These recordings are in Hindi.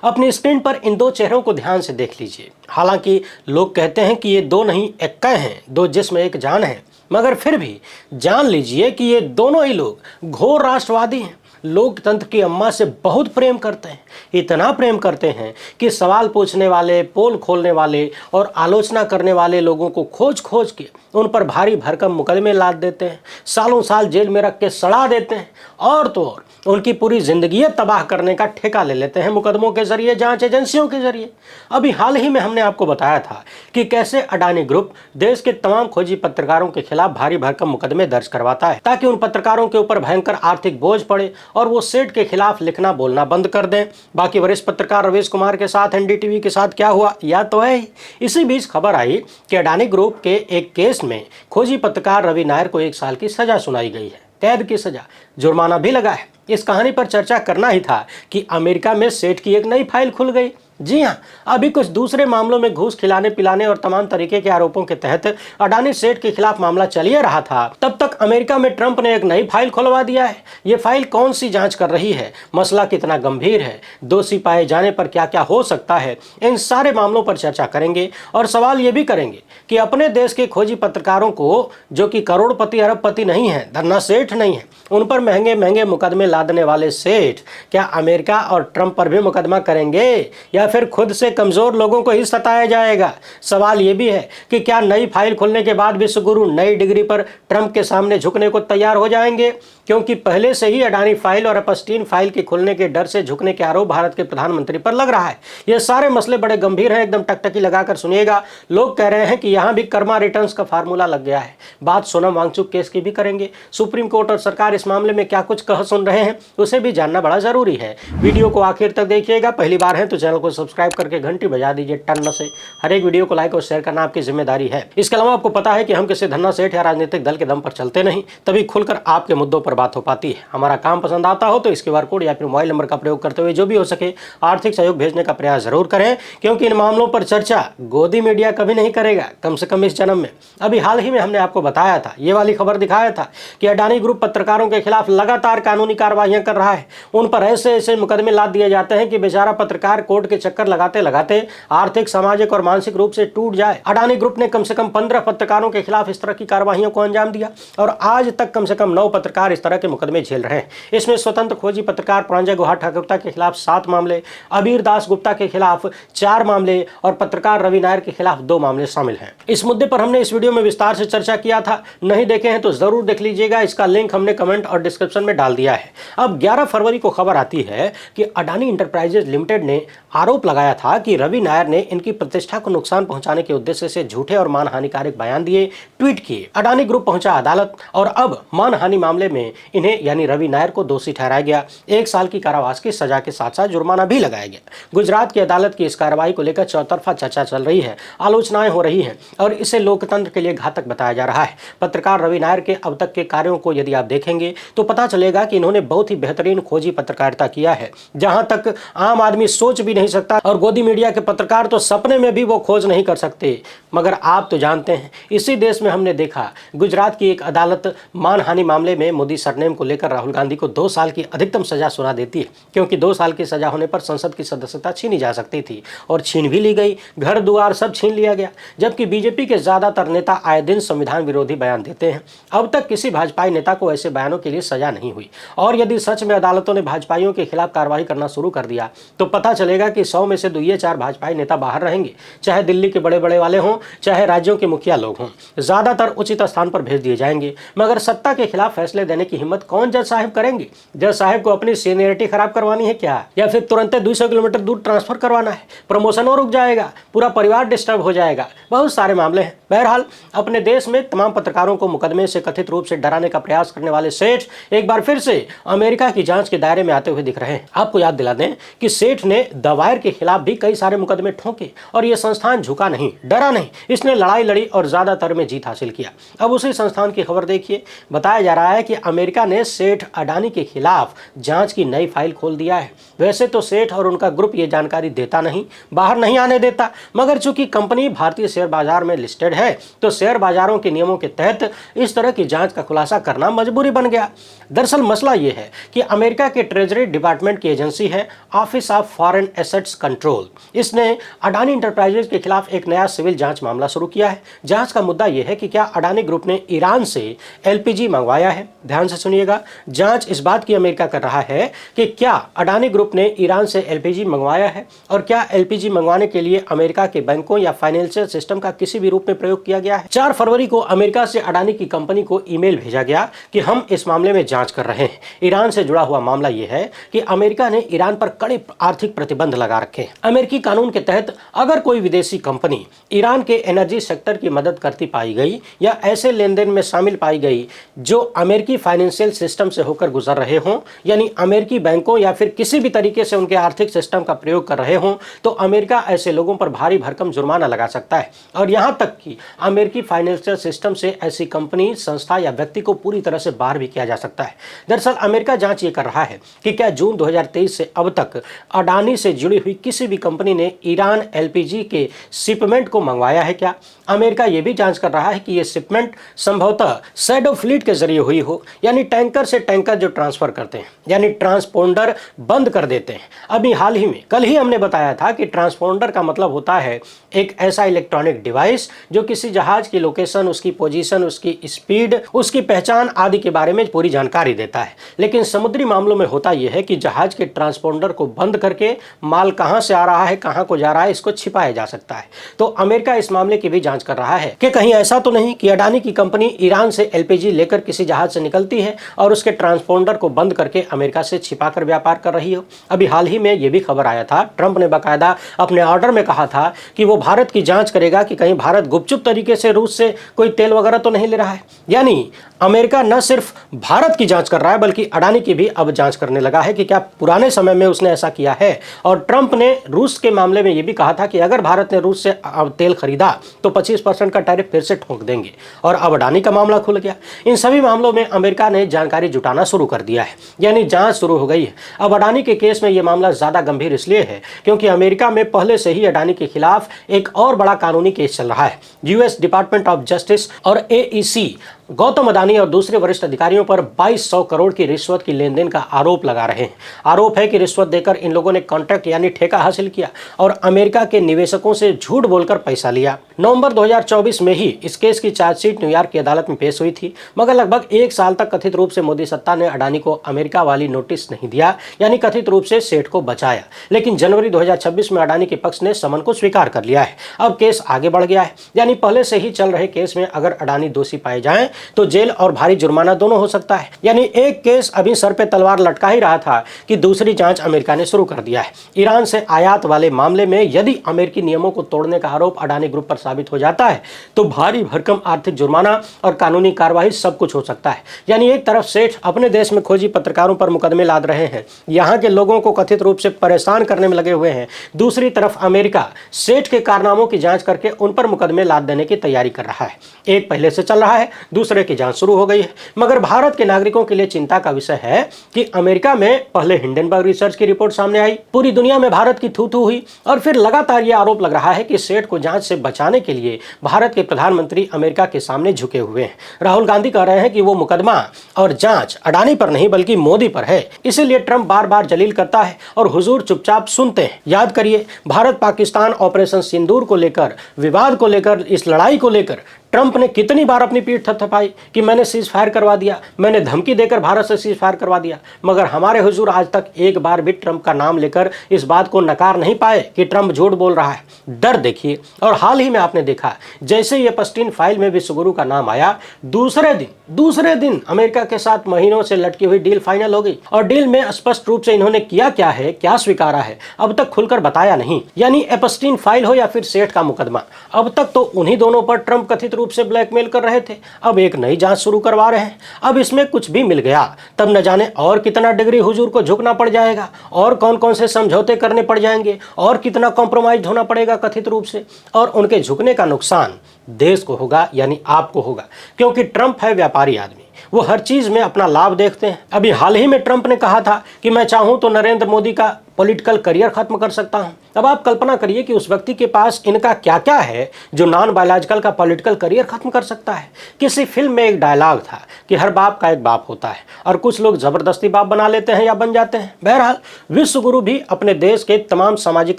अपनी स्क्रीन पर इन दो चेहरों को ध्यान से देख लीजिए। हालांकि लोग कहते हैं कि ये दो नहीं इक्का हैं, दो जिस्म एक जान है, मगर फिर भी जान लीजिए कि ये दोनों ही लोग घोर राष्ट्रवादी हैं। लोकतंत्र की अम्मा से बहुत प्रेम करते हैं, इतना प्रेम करते हैं कि सवाल पूछने वाले, पोल खोलने वाले और आलोचना करने वाले लोगों को खोज खोज के उन पर भारी भरकम मुकदमे लाद देते हैं, सालों साल जेल में रख के सड़ा देते हैं और तो और उनकी पूरी जिंदगी तबाह करने का ठेका ले लेते हैं मुकदमों के जरिए, जांच एजेंसियों के जरिए। अभी हाल ही में हमने आपको बताया था कि कैसे अडानी ग्रुप देश के तमाम खोजी पत्रकारों के खिलाफ भारी भरकम मुकदमे दर्ज करवाता है ताकि उन पत्रकारों के ऊपर भयंकर आर्थिक बोझ पड़े और वो सेठ के खिलाफ लिखना बोलना बंद कर दें। बाकी वरिष्ठ पत्रकार रवीश कुमार के साथ एनडीटीवी के साथ क्या हुआ या तो है ही। इसी बीच खबर आई कि अडानी ग्रुप के एक केस में खोजी पत्रकार रवि नायर को 1 साल की सजा सुनाई गई है, कैद की सजा, जुर्माना भी लगा है। इस कहानी पर चर्चा करना ही था कि अमेरिका में सेठ की एक नई फाइल खुल गई। जी हां, अभी कुछ दूसरे मामलों में घूस खिलाने पिलाने और तमाम तरीके के आरोपों के तहत अडानी सेठ के खिलाफ मामला चल ही रहा था, तब तक अमेरिका में ट्रंप ने एक नई फाइल खुलवा दिया है। ये फाइल कौन सी जांच कर रही है, मसला कितना गंभीर है, दोषी पाए जाने पर क्या क्या हो सकता है, इन सारे मामलों पर चर्चा करेंगे और सवाल ये भी करेंगे कि अपने देश के खोजी पत्रकारों को, जो कि करोड़पति अरबपति नहीं है, धन्ना सेठ नहीं है, उन पर महंगे महंगे मुकदमे लादने वाले सेठ क्या अमेरिका और ट्रंप पर भी मुकदमा करेंगे या फिर खुद से कमजोर लोगों को ही सताया जाएगा। सवाल यह भी है कि क्या नई फाइल खुलने के बाद विश्वगुरु नई डिग्री पर ट्रंप के सामने झुकने को तैयार हो जाएंगे, क्योंकि पहले से ही अडानी फाइल और एपस्टीन फाइल के खुलने के डर से झुकने के आरोप भारत के प्रधानमंत्री पर लग रहा है। ये सारे मसले बड़े गंभीर हैं, एकदम टकटकी लगाकर सुनिएगा। लोग कह रहे हैं कि यहां भी कर्मा रिटर्न्स का फार्मूला लग गया है। बात सोनम वांगचुक केस की भी करेंगे। सुप्रीम कोर्ट और सरकार इस मामले में क्या कुछ कह सुन रहे हैं, उसे भी जानना बड़ा जरूरी है। वीडियो को आखिर तक देखिएगा। पहली बार है तो चैनल को सब्सक्राइब करके घंटी बजा दीजिए टन से। हर एक वीडियो को लाइक और शेयर करना आपकी जिम्मेदारी है। इसके अलावा आपको पता है कि हम किसी धन्ना सेठ या राजनीतिक दल के दम पर चलते नहीं, तभी खुलकर आपके मुद्दों पर बात हो पाती है। हमारा काम पसंद आता हो तो इस QR कोड या फिर मोबाइल नंबर का प्रयोग करते हुए जो भी हो सके आर्थिक सहयोग भेजने का प्रयास जरूर करें, क्योंकि इन मामलों पर चर्चा गोदी मीडिया कभी नहीं करेगा, कम से कम इस जन्म में। अभी हाल ही में हमने आपको बताया था, ये वाली खबर दिखाया था कि अडानी ग्रुप पत्रकारों के खिलाफ लगातार कानूनी कार्रवाइयां कर रहा है। उन पर ऐसे ऐसे मुकदमे लाद दिए जाते हैं कि बेचारा पत्रकार कोर्ट के चक्कर लगाते लगाते आर्थिक, सामाजिक और मानसिक रूप से टूट जाए। अडानी ग्रुप ने कम से कम 15 पत्रकारों के खिलाफ इस तरह की कार्रवाइयों को अंजाम दिया और आज तक कम से कम 9 पत्रकार इस तरह के मुकदमे झेल रहे हैं। इसमें स्वतंत्र खोजी पत्रकार प्रांजय गुहा ठाकुरता के खिलाफ 7 मामले, अबीर दास गुप्ता के खिलाफ 4 मामले और पत्रकार रवि नायर के खिलाफ 2 मामले शामिल हैं। इस मुद्दे पर हमने इस वीडियो में विस्तार से चर्चा किया था, नहीं देखे हैं तो जरूर देख लीजिएगा। इसका लिंक हमने कमेंट और डिस्क्रिप्शन में डाल दिया है। अब 11 फरवरी को खबर आती है कि अडानी इंटरप्राइजेज लिमिटेड ने आरोप लगाया था कि रवि नायर ने इनकी प्रतिष्ठा को नुकसान पहुंचाने के उद्देश्य से झूठे और मानहानिकारक बयान दिए, ट्वीट किए। अडानी ग्रुप पहुंचा अदालत और अब मानहानि मामले में इन्हें यानी रवि नायर को दोषी ठहराया गया। 1 साल की कारावास की सजा के साथ साथ जुर्माना भी लगाया गया। गुजरात की अदालत की इस कार्रवाई को लेकर चौतरफा चर्चा चल रही है, आलोचनाएं हो रही हैं और इसे लोकतंत्र के लिए घातक बताया जा रहा है। पत्रकार रवि नायर के अब तक के कार्यों को यदि आप देखेंगे तो पता चलेगा कि इन्होंने बहुत ही बेहतरीन खोजी पत्रकारिता किया है, जहां तक आम आदमी सोच भी नहीं सकता और गोदी मीडिया के पत्रकार तो सपने में भी वो खोज नहीं कर सकते। मगर आप तो जानते हैं, इसी देश में हमने देखा गुजरात की एक अदालत मानहानि मामले में मोदी सरनेम को लेकर राहुल गांधी को 2 साल की अधिकतम सजा सुना देती है, क्योंकि 2 साल की सजा होने पर संसद की सदस्यता छीनी जा सकती थी और छीन भी ली गई। घर दुआर सब छीन लिया गया। जबकि बीजेपी के ज्यादातर नेता आए दिन संविधान विरोधी बयान देते हैं। अब तक किसी भाजपाई नेता को ऐसे बयानों के लिए सजा नहीं हुई और यदि सच में अदालतों ने भाजपाइयों के खिलाफ कार्रवाई करना शुरू कर दिया तो पता चलेगा कि 100 में से 2-4 भाजपाई नेता बाहर रहेंगे, चाहे दिल्ली के बड़े बड़े वाले हों, चाहे राज्यों के मुखिया लोग हों। ज्यादातर उचित स्थान पर भेज दिए जाएंगे। मगर सत्ता के खिलाफ फैसले देने की हिम्मत कौन जज साहब करेंगे? जज साहब को अपनी सीनियरिटी खराब करवानी है क्या, या फिर तुरंत 200 किलोमीटर दूर ट्रांसफर करवाना है? प्रमोशन और रुक जाएगा, पूरा परिवार डिस्टर्ब हो जाएगा। बहुत सारे मामले हैं। बहरहाल अपने देश में तमाम पत्रकारों को मुकदमे से कथित रूप से डराने का प्रयास करने वाले सेठ एक बार फिर से अमेरिका की जांच के दायरे में आते हुए दिख रहे हैं। आपको याद दिला दें कि सेठ ने द वायर के खिलाफ भी कई सारे मुकदमे ठोके और यह संस्थान झुका नहीं, डरा नहीं। इसने लड़ाई लड़ी और ज्यादातर में जीत हासिल किया। अब उसी संस्थान की खबर देखिए। बताया जा रहा है कि अमेरिका ने सेठ अडानी के खिलाफ जांच की नई फाइल खोल दिया है। वैसे तो सेठ और उनका ग्रुप ये जानकारी देता नहीं, बाहर नहीं आने देता, मगर चूंकि कंपनी भारतीय शेयर बाजार में लिस्टेड है तो शेयर बाजारों के नियमों के तहत इस तरह की जांच का खुलासा करना मजबूरी बन गया। दरअसल मसला यह है कि अमेरिका के ट्रेजरी डिपार्टमेंट की एजेंसी है office of foreign assets control, इसने अडानी इंटरप्राइजेज के खिलाफ एक नया सिविल जांच मामला शुरू किया है। जांच का मुद्दा यह है कि क्या अडानी ग्रुप ने ईरान से एलपीजी मंगवाया है। ध्यान से सुनिएगा, जांच इस बात की अमेरिका कर रहा है कि क्या अडानी ग्रुप ने ईरान से एलपीजी मंगवाया है और क्या एलपीजी मंगवाने के लिए अमेरिका के बैंकों या फाइनेंशियल सिस्टम का किसी भी रूप में प्रयोग किया गया है। 4 फरवरी को अमेरिका से अडानी की कंपनी को ईमेल भेजा गया कि हम इस मामले में जांच कर रहे हैं। ईरान से जुड़ा हुआ मामला यह है कि अमेरिका ने ईरान पर कड़े आर्थिक प्रतिबंध लगा रखे हैं। अमेरिकी कानून के तहत अगर कोई विदेशी कंपनी ईरान के एनर्जी सेक्टर की मदद करती पाई गई या ऐसे लेन देन में शामिल पाई गई जो अमेरिकी फाइनेंशियल सिस्टम से होकर गुजर रहे हों, यानी अमेरिकी बैंकों या फिर किसी भी तरीके से उनके आर्थिक सिस्टम का प्रयोग कर रहे हों, तो अमेरिका ऐसे लोगों पर भारी भरकम जुर्माना लगा सकता है। और यहां तक कि अमेरिकी फाइनेंशियल सिस्टम से ऐसी कंपनी, संस्था या व्यक्ति को पूरी तरह से बाहर भी किया जा सकता है। दरअसल अमेरिका जांच ये कर रहा है कि क्या जून 2023 से अब तक अडानी से जुड़ी हुई किसी भी कंपनी ने ईरान एलपीजी के शिपमेंट को मंगवाया है क्या। अमेरिका ये भी जांच कर रहा है कि ये शिपमेंट संभवतः शैडो फ्लीट के जरिए हुई हो, यानी टैंकर से टैंकर जो ट्रांसफर करते हैं, यानी ट्रांसपोंडर बंद कर देते हैं। अभी हाल ही में कल ही हमने बताया था कि ट्रांसपोंडर का मतलब होता है एक ऐसा इलेक्ट्रॉनिक डिवाइस जो किसी जहाज की लोकेशन, उसकी पोजीशन, उसकी स्पीड, उसकी पहचान आदि के बारे में पूरी जानकारी देता है। लेकिन समुद्री मामलों में होता यह है कि जहाज के ट्रांसपोंडर को बंद करके माल कहां से आ रहा है, कहां को जा रहा है, इसको छिपाया जा सकता है। तो अमेरिका इस मामले की भी जांच कर रहा है कि कहीं ऐसा तो नहीं कि अडानी की कंपनी ईरान से एलपीजी लेकर किसी जहाज से निकलती है और उसके ट्रांसपोंडर को बंद करके अमेरिका से छिपाकर व्यापार कर रही हो। अभी हाल ही में यह भी खबर आया था, ट्रंप ने बाकायदा अपने ऑर्डर में कहा था कि वो भारत की जांच करेगा कि कहीं भारत गुपचुप तरीके से रूस से कोई तेल वगैरह तो नहीं ले रहा है। यानी अमेरिका न सिर्फ भारत की जांच कर रहा है बल्कि अडानी की भी अब जांच करने लगा है कि क्या पुराने समय में उसने ऐसा किया है। और ट्रंप ने रूस के मामले में यह भी कहा था कि अगर भारत ने रूस से तेल खरीदा तो 25% का टैरिफ फिर से ठोक देंगे। और अब अडानी का मामला खुल गया। इन सभी मामलों में अमेरिका ने जानकारी जुटाना शुरू कर दिया है, यानी जांच शुरू हो गई है। अब अडानी के केस में यह मामला ज्यादा गंभीर इसलिए है क्योंकि अमेरिका में पहले से ही अडानी के खिलाफ एक और बड़ा कानूनी केस चल रहा है। यूएस डिपार्टमेंट ऑफ जस्टिस और एईसी गौतम अडानी और दूसरे वरिष्ठ अधिकारियों पर 2200 करोड़ की रिश्वत की लेन देन का आरोप लगा रहे हैं। आरोप है कि रिश्वत देकर इन लोगों ने कॉन्ट्रैक्ट यानी ठेका हासिल किया और अमेरिका के निवेशकों से झूठ बोलकर पैसा लिया। नवंबर 2024 में ही इस केस की चार्जशीट न्यूयॉर्क की अदालत में पेश हुई थी, मगर लगभग 1 साल तक कथित रूप से मोदी सत्ता ने अडानी को अमेरिका वाली नोटिस नहीं दिया, यानी कथित रूप से सेठ को बचाया। लेकिन जनवरी 2026 में अडानी के पक्ष ने समन को स्वीकार कर लिया है। अब केस आगे बढ़ गया है, यानी पहले से ही चल रहे केस में अगर अडानी दोषी पाए जाएं तो जेल और भारी जुर्माना दोनों हो सकता है। यानी एक केस अभी सर पे तलवार लटका ही रहा था कि दूसरी जांच अमेरिका ने शुरू कर दिया है। ईरान से आयात वाले मामले में यदि अमेरिकी नियमों को तोड़ने का आरोप अडानी ग्रुप पर साबित हो जाता है तो भारी भरकम आर्थिक जुर्माना और कानूनी कार्रवाई सब कुछ हो सकता है। यानी एक तरफ सेठ अपने देश में खोजी पत्रकारों पर मुकदमे लाद रहे हैं, यहाँ के लोगों को कथित रूप से परेशान करने में लगे हुए हैं। दूसरी तरफ अमेरिका सेठ के कारनामों की जांच करके उन पर मुकदमे लाद देने की तैयारी कर रहा है। एक पहले से चल रहा है, दूसरे की जांच शुरू हो गई है। मगर भारत के नागरिकों के लिए चिंता का विषय है कि अमेरिका में पहले हिंडनबर्ग रिसर्च की रिपोर्ट सामने आई, पूरी दुनिया में भारत की थू थू हुई और फिर लगातार यह आरोप लग रहा है कि सेठ को जांच से बचाने के लिए भारत के प्रधानमंत्री अमेरिका के सामने झुके हुए हैं। राहुल गांधी कह रहे हैं कि वो मुकदमा और जांच अडानी पर नहीं बल्कि मोदी पर है, इसीलिए ट्रंप बार बार जलील करता है और हुजूर चुपचाप सुनते हैं। याद करिए, भारत पाकिस्तान ऑपरेशन सिंदूर को लेकर, विवाद को लेकर, इस लड़ाई को लेकर ट्रंप ने कितनी बार अपनी पीठ थपथपाई कि मैंने सीज फायर करवा दिया, मैंने धमकी देकर भारत से सीज फायर करवा दिया। मगर हमारे हुजूर आज तक एक बार भी ट्रंप का नाम लेकर इस बात को नकार नहीं पाए कि ट्रंप झूठ बोल रहा है। डर देखिए। और हाल ही में आपने देखा, जैसे ही एपस्टीन फाइल में विश्वगुरु का नाम आया, दूसरे दिन अमेरिका के साथ महीनों से लटकी हुई डील फाइनल हो गई। और डील में स्पष्ट रूप से इन्होंने किया क्या है, क्या स्वीकारा है, अब तक खुलकर बताया नहीं। यानी एपस्टीन फाइल हो या फिर सेठ का मुकदमा, अब तक तो उन्हीं दोनों पर ट्रंप कथित रूप से ब्लैकमेल कर रहे थे। अब एक नई जांच शुरू करवा रहे हैं। अब इसमें कुछ भी मिल गया तब न जाने और कितना डिग्री हुजूर को झुकना पड़ जाएगा, और कौन कौन से समझौते करने पड़ जाएंगे, और कितना कॉम्प्रोमाइज होना पड़ेगा कथित रूप से। और उनके झुकने का नुकसान देश को होगा, यानी आपको होगा, क्योंकि ट्रंप है व्यापारी आदमी, वो हर चीज में अपना लाभ देखते हैं। अभी हाल ही में ट्रंप ने कहा था कि मैं चाहूं तो नरेंद्र मोदी का पॉलिटिकल करियर खत्म कर सकता हूं। अब आप कल्पना करिए कि उस व्यक्ति के पास इनका क्या क्या है जो नॉन बायोलॉजिकल का पॉलिटिकल करियर खत्म कर सकता है। किसी फिल्म में एक डायलॉग था कि हर बाप का एक बाप होता है और कुछ लोग जबरदस्ती बाप बना लेते हैं या बन जाते हैं। बहरहाल विश्व गुरु भी अपने देश के तमाम सामाजिक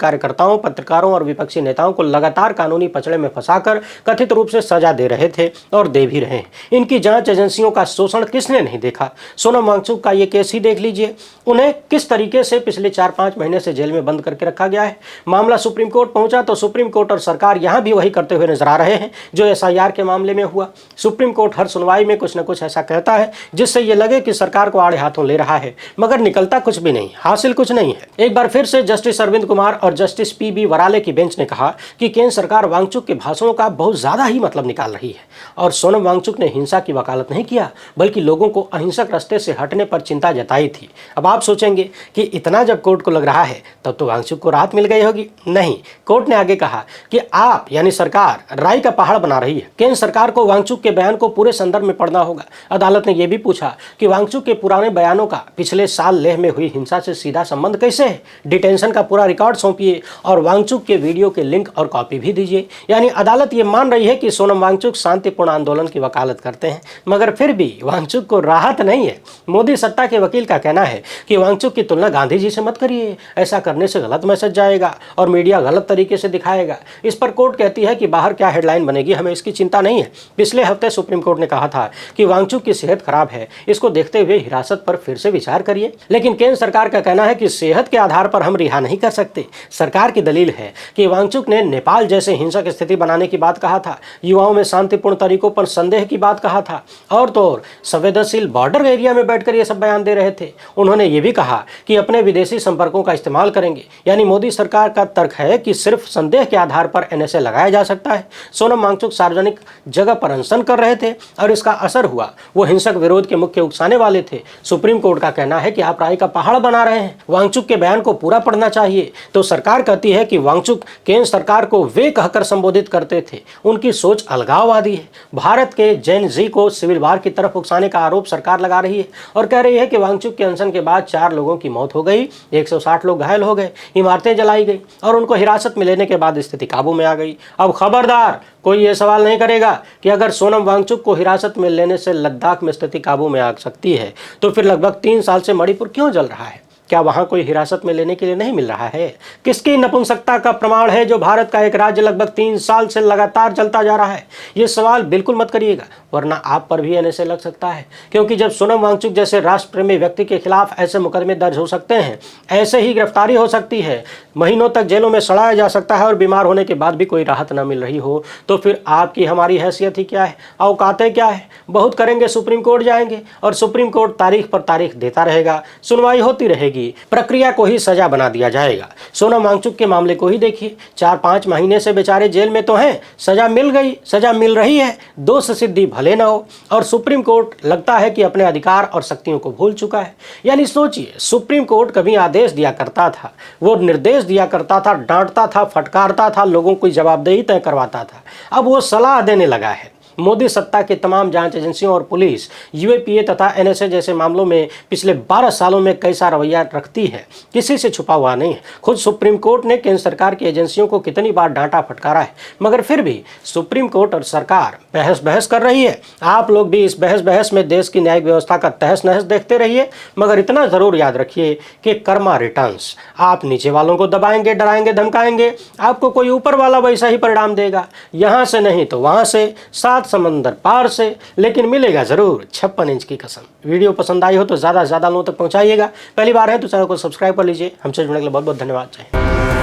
कार्यकर्ताओं, पत्रकारों और विपक्षी नेताओं को लगातार कानूनी पचड़े में फंसाकर कथित रूप से सजा दे रहे थे और दे भी रहे हैं। इनकी जांच एजेंसियों का शोषण किसने नहीं देखा। सोनम वांगचुक का ये केस ही देख लीजिए। उन्हें किस तरीके से पिछले 4-5 महीने से जेल में बंद करके रखा गया है। मामला सुप्रीम कोर्ट पहुंचा तो सुप्रीम कोर्ट और सरकार यहां भी वही करते हुए नजर आ रहे हैं जो एसआईआर के मामले में हुआ। सुप्रीम कोर्ट हर सुनवाई में कुछ न कुछ ऐसा कहता है जिससे ये लगे कि सरकार को आड़े हाथों ले रहा है, मगर निकलता कुछ भी नहीं, हासिल कुछ नहीं है। एक बार फिर से जस्टिस अरविंद कुमार और जस्टिस पीबी वराले की बेंच ने कहा कि केंद्र सरकार वांगचुक के भाषणों का बहुत ज्यादा ही मतलब निकाल रही है और सोनम वांगचुक ने हिंसा की वकालत नहीं किया बल्कि लोगों को अहिंसक रास्ते से हटने पर चिंता जताई थी। अब आप सोचेंगे कि इतना जब कोर्ट को लग रहा है तब तो वांगचुक को राहत मिल गई होगी। नहीं, कोर्ट ने आगे कहा कि आप यानी सरकार राय का पहाड़ बना रही है। केंद्र सरकार को वांगचुक के बयान को पूरे संदर्भ में पढ़ना होगा। अदालत ने यह भी पूछा कि वांगचुक के पुराने बयानों का पिछले साल लेह में हुई हिंसा से सीधा संबंध कैसे है। डिटेंशन का पूरा रिकॉर्ड सौंपिए और वांगचुक के वीडियो के लिंक और कॉपी भी दीजिए। यानी अदालत ये मान रही है कि सोनम वांगचुक शांतिपूर्ण आंदोलन की वकालत करते हैं, मगर फिर भी वांगचुक को राहत नहीं है। मोदी सत्ता के वकील का कहना है कि वांगचुक की तुलना गांधी जी से मत करिए, ऐसा करने से गलत मैसेज जाएगा और मीडिया गलत तरीके से दिखाएगा। इस पर कोर्ट कहती है कि बाहर क्या हेडलाइन बनेगी हमें इसकी चिंता नहीं है। पिछले हफ्ते सुप्रीम कोर्ट ने कहा था कि वांगचुक की सेहत खराब है, इसको देखते हुए हिरासत पर फिर से विचार करिए। लेकिन केंद्र सरकार का कहना है कि सेहत के आधार पर हम रिहा नहीं कर सकते। सरकार की दलील है कि वांगचुक ने नेपाल जैसे हिंसक स्थिति बनाने की बात कहा था, युवाओं में शांतिपूर्ण तरीकों पर संदेह की बात कहा था और तो और संवेदनशील बॉर्डर एरिया में बैठकर ये सब बयान दे रहे थे। उन्होंने ये भी कहा कि अपने विदेशी संपर्कों का इस्तेमाल करेंगे। यानी मोदी सरकार का तर्क है कि सिर्फ संदेह के आधार पर एनएसए लगाया जा सकता है। सोनम वांगचुक सार्वजनिक जगह पर अनशन कर रहे थे और इसका असर हुआ। वो हिंसक विरोध के मुख्य उकसाने वाले थे। सुप्रीम कोर्ट का कहना है कि आप राय का पहाड़ बना रहे हैं। वांगचुक के बयान को पूरा पढ़ना चाहिए। तो सरकार कहती है कि वांगचुक केंद्र सरकार को वे कहकर संबोधित करते थे। उनकी सोच अलगाववादी है। भारत के जेन जी को सिविल वार की तरफ उकसाने का आरोप सरकार लगा रही है और कह रही है कि वांगचुक के अनशन के बाद 4 लोगों की मौत हो गई, 160 लोग घायल हो गए, इमारतें जलाई गई और उनको हिरासत में लेने के बाद स्थिति काबू में आ गई। अब खबरदार, कोई ये सवाल नहीं करेगा कि अगर सोनम वांगचुक को हिरासत में लेने से लद्दाख में स्थिति काबू में आ सकती है तो फिर लगभग 3 साल से मणिपुर क्यों जल रहा है। क्या वहां कोई हिरासत में लेने के लिए नहीं मिल रहा है? किसकी नपुंसकता का प्रमाण है जो भारत का एक राज्य लगभग 3 साल से लगातार चलता जा रहा है? ये सवाल बिल्कुल मत करिएगा, वरना आप पर भी एनएसए लग सकता है। क्योंकि जब सोनम वांगचुक जैसे राष्ट्र प्रेमी व्यक्ति के खिलाफ ऐसे मुकदमे दर्ज हो सकते हैं, ऐसे ही गिरफ्तारी हो सकती है, महीनों तक जेलों में सड़ाया जा सकता है और बीमार होने के बाद भी कोई राहत न मिल रही हो, तो फिर आपकी हमारी हैसियत ही क्या है, औकातें क्या है? बहुत करेंगे सुप्रीम कोर्ट जाएंगे और सुप्रीम कोर्ट तारीख पर तारीख देता रहेगा, सुनवाई होती रहेगी, प्रक्रिया को ही सजा बना दिया जाएगा। सोनम वांगचुक के मामले को ही देखिए, 4-5 महीने से बेचारे जेल में तो हैं, सजा मिल गई, सजा मिल रही है, दोष सिद्धि भले न हो और सुप्रीम कोर्ट लगता है कि अपने अधिकार और शक्तियों को भूल चुका है। यानी सोचिए, सुप्रीम कोर्ट कभी आदेश दिया करता था, वो निर्देश दिया करता था, डांटता था, फटकारता था, लोगों की जवाबदेही तय करवाता था, अब वो सलाह देने लगा है। मोदी सत्ता के तमाम जांच एजेंसियों और पुलिस, यूएपीए तथा एनएसए जैसे मामलों में पिछले 12 सालों में कैसा रवैया रखती है, किसी से छुपा हुआ नहीं है। खुद सुप्रीम कोर्ट ने केंद्र सरकार की एजेंसियों को कितनी बार डांटा फटकारा है, मगर फिर भी सुप्रीम कोर्ट और सरकार बहस बहस कर रही है। आप लोग भी इस बहस बहस में देश की न्यायिक व्यवस्था का तहस नहस देखते रहिए, मगर इतना जरूर याद रखिए कि कर्मा रिटर्न्स। आप नीचे वालों को दबाएंगे, डराएंगे, धमकाएंगे, आपको कोई ऊपर वाला वैसा ही परिणाम देगा, यहाँ से नहीं तो वहाँ से, 7 समंदर पार से, लेकिन मिलेगा जरूर 56 इंच की कसम। वीडियो पसंद आई हो तो ज़्यादा से ज़्यादा लोगों तक पहुँचाइएगा। पहली बार है तो चैनल को सब्सक्राइब कर लीजिए। हमसे जुड़ने के लिए बहुत बहुत धन्यवाद।